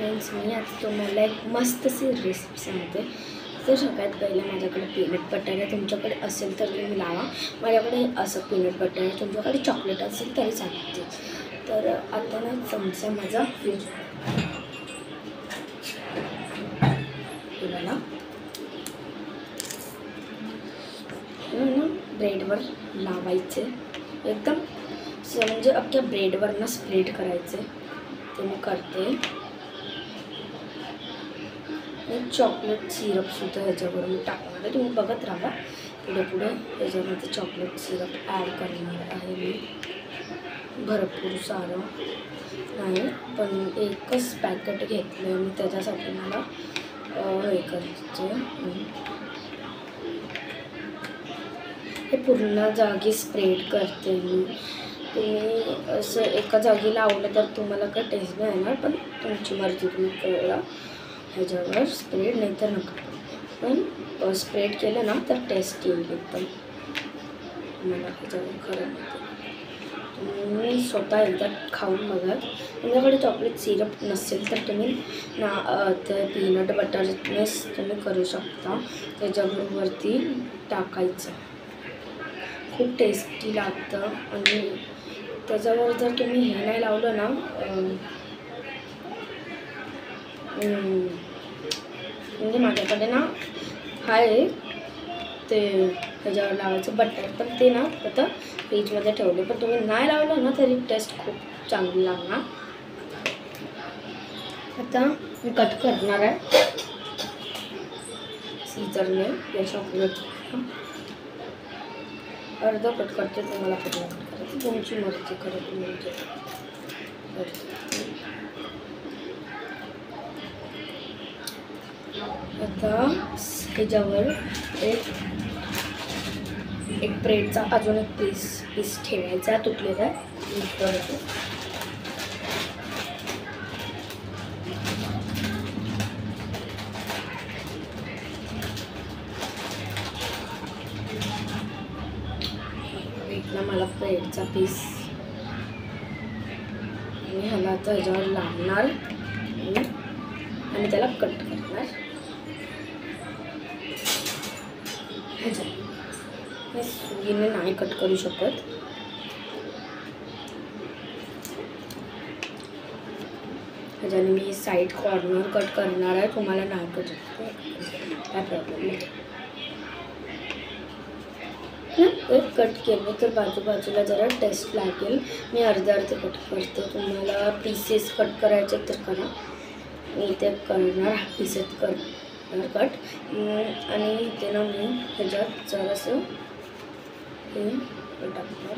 Friends, मी आज तुम्हाला एक मस्तशी रेसिपी सांगते। तर सगळ्यात पहिले माझ्याकडे पीनट बटर आहे। तुमच्याकडे असेल तर तुम्ही लावा। माझ्याकडे असं पीनट बटर आहे, तुमच्याकडे चॉकलेट असेल तरी चालते। तर आता ना चमचा माझा ना ब्रेडवर लावायचे, एकदम म्हणजे अख्ख्या ब्रेडवर ना स्प्रेड करायचे। ते मी करते। चॉकलेट सिरपसुद्धा ह्याच्यावर मी टाकणार आहे, तुम्ही बघत राहा। पुढे पुढे ह्याच्यामध्ये चॉकलेट सिरप ॲड करणार आहे मी, भरपूर सारं नाही, पण एकच पॅकेट घेतलं आहे मी, त्याच्यासाठी मला हे करायचं। हे पूर्ण जागी स्प्रेड करते मी। तुम्ही असं एका जागी लावलं तर तुम्हाला काय टेस्ट नाही येणार, पण तुमची मर्जी, तुम्ही करा ह्याच्यावर स्प्रेड, नाही तर नका। पण स्प्रेड केलं ना तर टेस्ट येईल एकदम। मला ह्याच्यावर खरं तुम्ही स्वतः एकदा खाऊन बघा। तुमच्याकडे चॉकलेट सिरप नसेल तर तुम्ही ते पीनट बटरनेस तुम्ही करू शकता, त्याच्यावरती टाकायचं, खूप टेस्टी लागतं। आणि त्याच्यावर जर तुम्ही हे नाही लावलं ना, म्हणजे माझ्याकडे ना आहे ते त्याच्यावर लावायचं बटर, पण ते ना आता फ्रीजमध्ये ठेवले, पण तुम्ही नाही लावलं ना तरी टेस्ट खूप चांगली लागणार। आता मी कट करणार आहे सीजरने या चॉकलेट, अर्धा कट करते, तुम्हाला पूर्ण कट करायचं, तुमची मर्जी करा तुम्ही। आता ह्याच्यावर एक ब्रेडचा अजून एक पीस ठेवायचा, तुटलेला आहे। भेटला मला ब्रेडचा पीस, आणि ह्याला आता ह्याच्यावर लावणार आणि त्याला कट करणार। मी सुईने नाही कट करू शकत, ह्याच्याने मी साईड कॉर्नर कट करणार आहे, तुम्हाला नाही कट काय प्रॉब्लेम नाही। एक कट केलं तर बाजूबाजूला जरा टेस्ट लागेल। मी अर्धे कट करते, तुम्हाला पीसेस कट करायचे तर करा, मी इथे करणार पीसेस करणार कट। आणि इथे ना मी ह्याच्यात जरासं हे टाकणार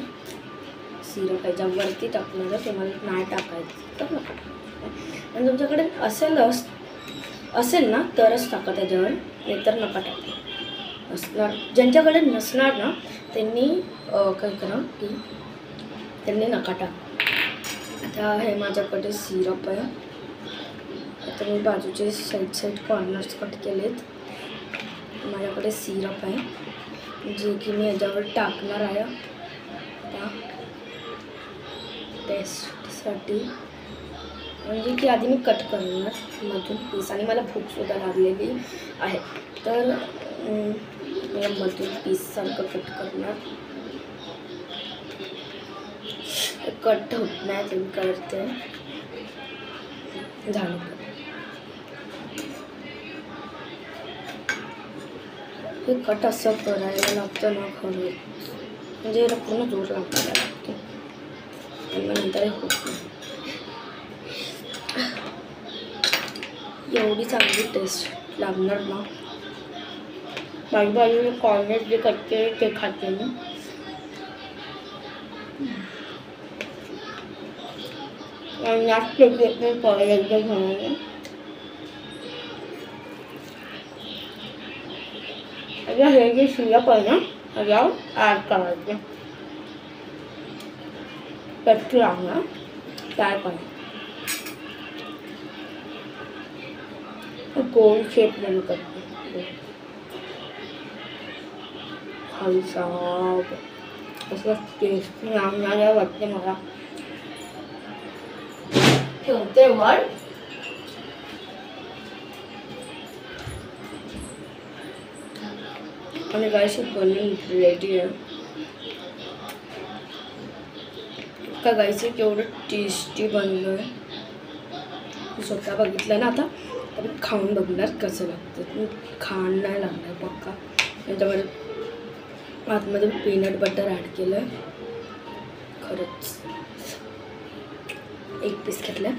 सिरप, ह्याच्यावरती टाकणार, तुम्हाला नाही टाकायचं तर नका टाकू। आणि तुमच्याकडे असेल ना तरच टाका त्याच्यावर, नाहीतर नका टाकू। असणार ज्यांच्याकडे नसणार ना त्यांनी काय करा की त्यांनी नका टाका। आता हे माझ्याकडे सिरप आहे, आता मी बाजूचे साईड कॉर्नर्स कट केलेत। माझ्याकडे सिरप आहे जे की मी ह्याच्यावर टाकणार आहे आता टेस्टसाठी, म्हणजे की आधी मी कट करणार मधून पीस, आणि मला भूकसुद्धा लागलेली आहे, तर मी मधून पीससारखं कट करणार। कट होत नाही ते करते, झालं। हे कट असं करायला लागतं ना खरं, म्हणजे याला पूर्ण जोर लागायला लागतो, आणि मग नंतर होत नाही। एवढी चांगली टेस्ट लागणार ना, बाजूबाजूला कॉर्नर जे करते ते खाते मी। आणि याच प्लेट मी परत एकदा घेऊन आता हे जे सिरप आहे ना ह्याच्यावर ॲड करायचे, कच्ची लागणार काय करायचं, गोल शेप म्हणून करते खाली साप असं टेस्टी लागणार वाटते मला। ठेवते वर आणि गाईस बनवून रेडी आहे का गाईस. केवढं टेस्टी बनलं आहे. स्वतः बघितलं ना. आता आपण खाऊन बघणार कसं लागतं. मी खाण नाही लागणार पक्का. त्याच्यामध्ये आतमध्ये पीनट बटर ॲड केलं आहे. खरंच एक पीस घेतलं